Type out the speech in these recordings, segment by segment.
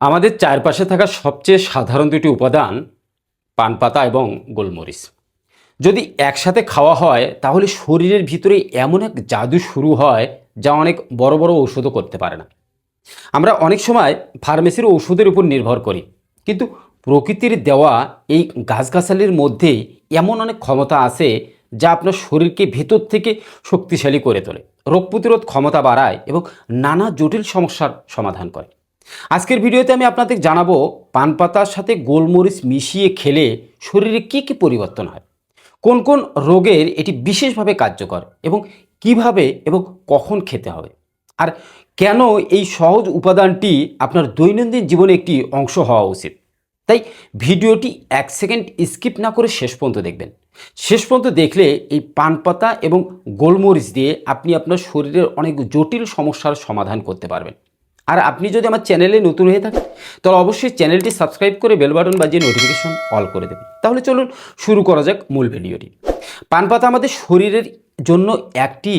আমাদের চারপাশে থাকা সবচেয়ে সাধারণ দুটি উপাদান পান পাতা এবং গোলমরিচ। যদি একসাথে খাওয়া হয় তাহলে শরীরের ভিতরে এমন এক জাদু শুরু হয় যা অনেক বড় বড় ঔষধও করতে পারে না। আমরা অনেক সময় ফার্মেসির ওষুধের উপর নির্ভর করি, কিন্তু প্রকৃতির দেওয়া এই গাছগাছালির মধ্যে এমন অনেক ক্ষমতা আছে যা আপনার শরীরকে ভেতর থেকে শক্তিশালী করে তোলে, রোগ প্রতিরোধ ক্ষমতা বাড়ায় এবং নানা জটিল সমস্যার সমাধান করে। আজকের ভিডিওতে আমি আপনাদের জানাবো পান পাতার সাথে গোলমরিচ মিশিয়ে খেলে শরীরে কী কী পরিবর্তন হয়, কোন কোন রোগের এটি বিশেষভাবে কার্যকর এবং কিভাবে এবং কখন খেতে হবে, আর কেন এই সহজ উপাদানটি আপনার দৈনন্দিন জীবনে একটি অংশ হওয়া উচিত। তাই ভিডিওটি 1 সেকেন্ড স্কিপ না করে শেষ পর্যন্ত দেখবেন। শেষ পর্যন্ত দেখলে এই পান পাতা এবং গোলমরিচ দিয়ে আপনি আপনার শরীরের অনেক জটিল সমস্যার সমাধান করতে পারবেন। আর আপনি যদি আমার চ্যানেলে নতুন হয়ে থাকেন তাহলে অবশ্যই চ্যানেলটি সাবস্ক্রাইব করে বেল বাটন বাজিয়ে নোটিফিকেশন অল করে দেবেন। তাহলে চলুন শুরু করা যাক মূল ভিডিওটি। পান পাতা আমাদের শরীরের জন্য একটি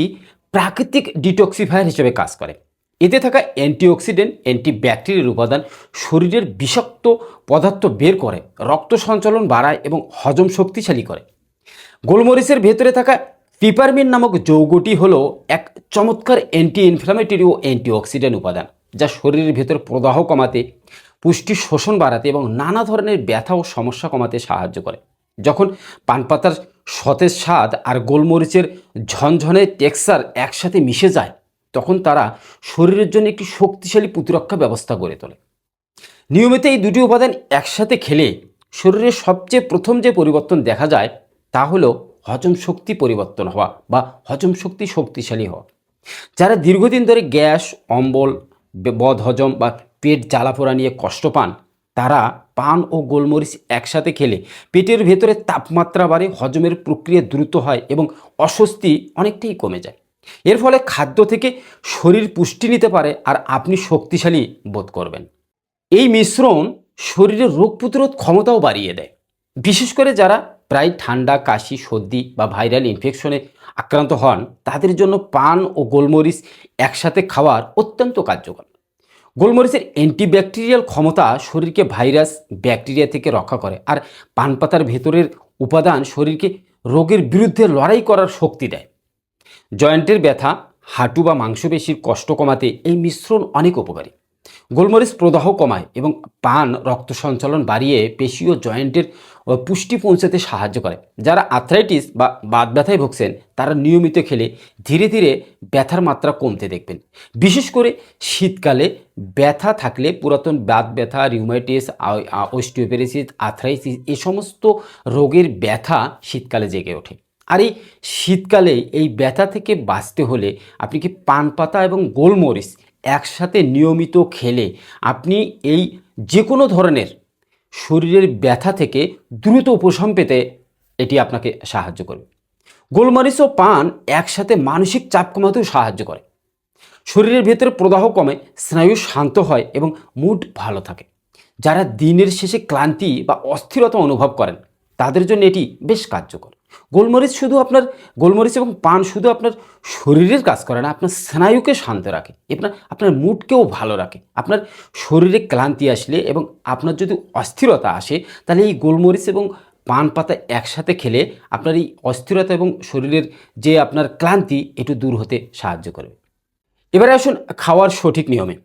প্রাকৃতিক ডিটক্সিফায়ার হিসেবে কাজ করে। এতে থাকা অ্যান্টিঅক্সিডেন্ট, অ্যান্টিব্যাকটেরিয়াল উপাদান শরীরের বিষাক্ত পদার্থ বের করে, রক্ত সঞ্চালন বাড়ায় এবং হজম শক্তিশালী করে। গোলমরিচের ভেতরে থাকা পিপারমিন নামক যৌগটি হলো এক চমৎকার অ্যান্টি ইনফ্লামেটরি ও অ্যান্টিঅক্সিডেন্ট উপাদান, যা শরীরের ভেতর প্রদাহ কমাতে, পুষ্টি শোষণ বাড়াতে এবং নানা ধরনের ব্যথা ও সমস্যা কমাতে সাহায্য করে। যখন পান পাতার সতেজ স্বাদ আর গোলমরিচের ঝনঝনে টেক্সচার একসাথে মিশে যায়, তখন তারা শরীরের জন্য একটি শক্তিশালী প্রতিরক্ষা ব্যবস্থা গড়ে তোলে। নিয়মিত এই দুটি উপাদান একসাথে খেলে শরীরের সবচেয়ে প্রথম যে পরিবর্তন দেখা যায় তা হলো হজম শক্তি পরিবর্তন হওয়া বা হজম শক্তি শক্তিশালী হওয়া। যারা দীর্ঘদিন ধরে গ্যাস, অম্বল, বদহজম বা পেট জ্বালাপোড়া নিয়ে কষ্ট পান, তারা পান ও গোলমরিচ একসাথে খেলে পেটের ভেতরে তাপমাত্রা বাড়ে, হজমের প্রক্রিয়া দ্রুত হয় এবং অস্বস্তি অনেকটাই কমে যায়। এর ফলে খাদ্য থেকে শরীর পুষ্টি নিতে পারে আর আপনি শক্তিশালী বোধ করবেন। এই মিশ্রণ শরীরের রোগ প্রতিরোধ ক্ষমতাও বাড়িয়ে দেয়, বিশেষ করে যারা প্রায় ঠান্ডা, কাশি, সর্দি বা ভাইরাল ইনফেকশনে আক্রান্ত হন, তাদের জন্য পান ও গোলমরিচ একসাথে খাওয়ার অত্যন্ত কার্যকর। গোলমরিচের অ্যান্টিব্যাকটেরিয়াল ক্ষমতা শরীরকে ভাইরাস, ব্যাকটেরিয়া থেকে রক্ষা করে, আর পান পাতার ভেতরের উপাদান শরীরকে রোগের বিরুদ্ধে লড়াই করার শক্তি দেয়। জয়েন্টের ব্যথা, হাঁটু বা মাংসপেশির কষ্ট কমাতে এই মিশ্রণ অনেক উপকারী। গোলমরিচ প্রদাহ কমায় এবং পান রক্ত সঞ্চালন বাড়িয়ে পেশি ও জয়েন্টের পুষ্টি পৌঁছাতে সাহায্য করে। যারা আর্থ্রাইটিস বা বাত ব্যথায় ভুগছেন, তারা নিয়মিত খেলে ধীরে ধীরে ব্যথার মাত্রা কমতে দেখবেন। বিশেষ করে শীতকালে ব্যথা থাকলে পুরাতন বাত ব্যথা, রিউমাটিস, অস্টিওপেরিসিস, আর্থ্রাইটিস এই সমস্ত রোগের ব্যথা শীতকালে জেগে ওঠে। আর এই শীতকালে এই ব্যথা থেকে বাঁচতে হলে আপনি কি পান পাতা এবং গোলমরিচ একসাথে নিয়মিত খেলে আপনি এই যে কোনো ধরনের শরীরের ব্যথা থেকে দ্রুত উপশম পেতে এটি আপনাকে সাহায্য করবে। গোলমরিচ ও পান একসাথে মানসিক চাপ কমাতেও সাহায্য করে। শরীরের ভেতরে প্রদাহ কমে, স্নায়ু শান্ত হয় এবং মুড ভালো থাকে। যারা দিনের শেষে ক্লান্তি বা অস্থিরতা অনুভব করেন, তাদের জন্য এটি বেশ কার্যকর। গোলমরিচ এবং পান শুধু আপনার শরীরের কাজ করে না, আপনার স্নায়ুকে শান্ত রাখে, আপনার মুডকেও ভালো রাখে। আপনার শরীরে ক্লান্তি আসলে এবং আপনার যদি অস্থিরতা আসে, তাহলে এই গোলমরিচ এবং পান পাতা একসাথে খেলে আপনার এই অস্থিরতা এবং শরীরের যে আপনার ক্লান্তি একটু দূর হতে সাহায্য করবে। এবারে আসুন খাওয়ার সঠিক নিয়মে।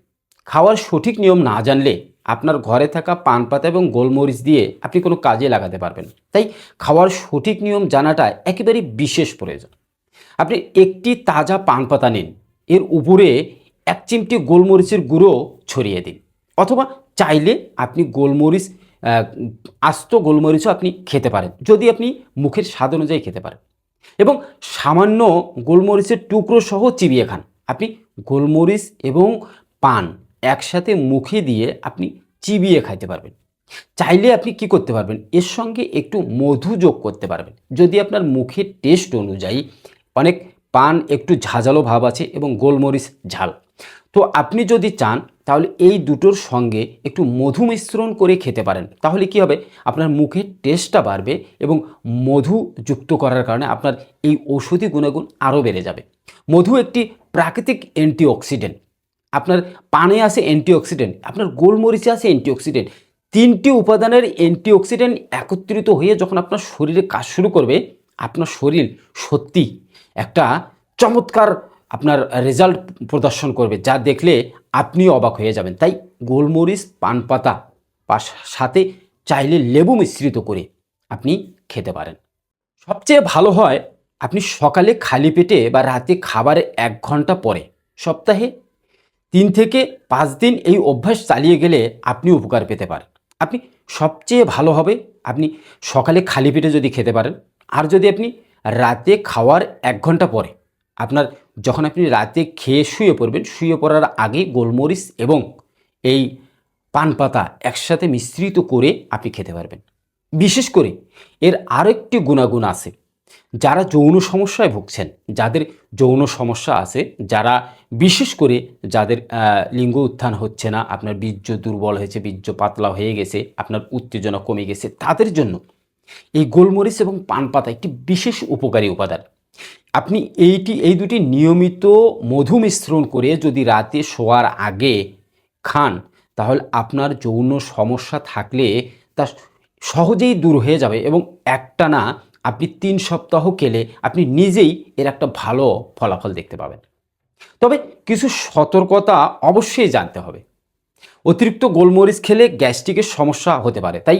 খাওয়ার সঠিক নিয়ম না জানলে আপনার ঘরে থাকা পান পাতা এবং গোলমরিচ দিয়ে আপনি কোনো কাজে লাগাতে পারবেন। তাই খাওয়ার সঠিক নিয়ম জানাটা একেবারেই বিশেষ প্রয়োজন। আপনি একটি তাজা পান পাতা নিন, এর উপরে 1 চিমটি গোলমরিচের গুঁড়ো ছড়িয়ে দিন, অথবা চাইলে আপনি আস্ত গোলমরিচও আপনি খেতে পারেন, যদি আপনি মুখের স্বাদ অনুযায়ী খেতে পারেন। এবং সামান্য গোলমরিচের টুকরো সহ চিবিয়ে খান। আপনি গোলমরিচ এবং পান একসাথে মুখে দিয়ে আপনি চিবিয়ে খাইতে পারবেন। চাইলে আপনি কি করতে পারবেন, এর সঙ্গে একটু মধু যোগ করতে পারবেন। যদি আপনার মুখের টেস্ট অনুযায়ী অনেক পান একটু ঝাঁঝালো ভাব আছে এবং গোলমরিচ ঝাল, তো আপনি যদি চান তাহলে এই দুটোর সঙ্গে একটু মধু মিশ্রণ করে খেতে পারেন। তাহলে কি হবে, আপনার মুখের টেস্টটা বাড়বে এবং মধু যুক্ত করার কারণে আপনার এই ঔষধি গুণাগুণ আরও বেড়ে যাবে। মধু একটি প্রাকৃতিক অ্যান্টিঅক্সিডেন্ট, আপনার পানে আছে অ্যান্টিঅক্সিডেন্ট, আপনার গোলমরিচে আছে অ্যান্টিঅক্সিডেন্ট। 3টি উপাদানের অ্যান্টিঅক্সিডেন্ট একত্রিত হয়ে যখন আপনার শরীরে কাজ শুরু করবে, আপনার শরীর সত্যি একটা চমৎকার আপনার রেজাল্ট প্রদর্শন করবে, যা দেখলে আপনিও অবাক হয়ে যাবেন। তাই গোলমরিচ, পানপাতা বা সাথে চাইলে লেবু মিশ্রিত করে আপনি খেতে পারেন। সবচেয়ে ভালো হয় আপনি সকালে খালি পেটে বা রাতে খাবারের 1 ঘন্টা পরে, সপ্তাহে 3 থেকে 5 দিন এই অভ্যাস চালিয়ে গেলে আপনি উপকার পেতে পারেন। আপনি সবচেয়ে ভালো হবে আপনি সকালে খালি পেটে যদি খেতে পারেন, আর যদি আপনি রাতে খাওয়ার 1 ঘন্টা পরে, আপনার যখন আপনি রাতে খেয়ে শুয়ে পড়বেন, শুয়ে পড়ার আগে গোলমরিচ এবং এই পানপাতা একসাথে মিশ্রিত করে আপনি খেতে পারবেন। বিশেষ করে এর আরেকটি গুণাগুণ আছে। যারা যৌন সমস্যায় ভুগছেন, যাদের যৌন সমস্যা আছে, যারা বিশেষ করে যাদের লিঙ্গ উত্থান হচ্ছে না, আপনার বীর্য দুর্বল হয়েছে, বীর্য পাতলা হয়ে গেছে, আপনার উত্তেজনা কমে গেছে, তাদের জন্য এই গোলমরিচ এবং পানপাতা একটি বিশেষ উপকারী উপাদান। আপনি এই দুটি নিয়মিত মধু মিশ্রণ করে যদি রাতে শোয়ার আগে খান, তাহলে আপনার যৌন সমস্যা থাকলে তা সহজেই দূর হয়ে যাবে এবং একটানা আপনি 3 সপ্তাহ খেলে আপনি নিজেই এর একটা ভালো ফলাফল দেখতে পাবেন। তবে কিছু সতর্কতা অবশ্যই জানতে হবে। অতিরিক্ত গোলমরিচ খেলে গ্যাস্ট্রিকের সমস্যা হতে পারে, তাই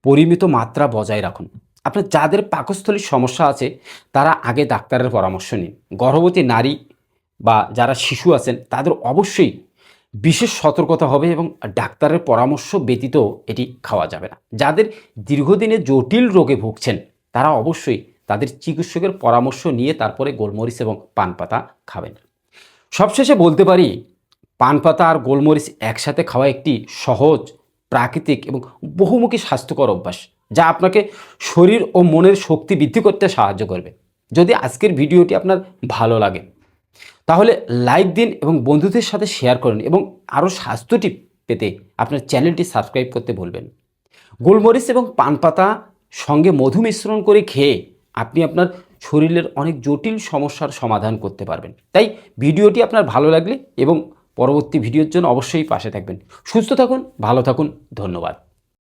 পরিমিত মাত্রা বজায় রাখুন। আপনার যাদের পাকস্থলীর সমস্যা আছে তারা আগে ডাক্তারের পরামর্শ নিন। গর্ভবতী নারী বা যারা শিশু আছেন তাদের অবশ্যই বিশেষ সতর্কতা হবে এবং ডাক্তারের পরামর্শ ব্যতীত এটি খাওয়া যাবে না। যাদের দীর্ঘদিনে জটিল রোগে ভুগছেন তারা অবশ্যই তাদের চিকিৎসকের পরামর্শ নিয়ে তারপরে গোলমরিচ এবং পানপাতা খাবেন। সবশেষে বলতে পারি, পানপাতা আর গোলমরিচ একসাথে খাওয়া একটি সহজ, প্রাকৃতিক এবং বহুমুখী স্বাস্থ্যকর অভ্যাস, যা আপনাকে শরীর ও মনের শক্তি বৃদ্ধি করতে সাহায্য করবে। যদি আজকের ভিডিওটি আপনার ভালো লাগে তাহলে লাইক দিন এবং বন্ধুদের সাথে শেয়ার করুন এবং আরও স্বাস্থ্য টিপ পেতে আপনার চ্যানেলটি সাবস্ক্রাইব করতে ভুলবেন। গোলমরিচ এবং পানপাতা সঙ্গে মধু মিশ্রণ করে খেয়ে আপনি আপনার শরীরের অনেক জটিল সমস্যার সমাধান করতে পারবেন। তাই ভিডিওটি আপনার ভালো লাগলে এবং পরবর্তী ভিডিওর জন্য অবশ্যই পাশে থাকবেন। সুস্থ থাকুন, ভালো থাকুন, ধন্যবাদ।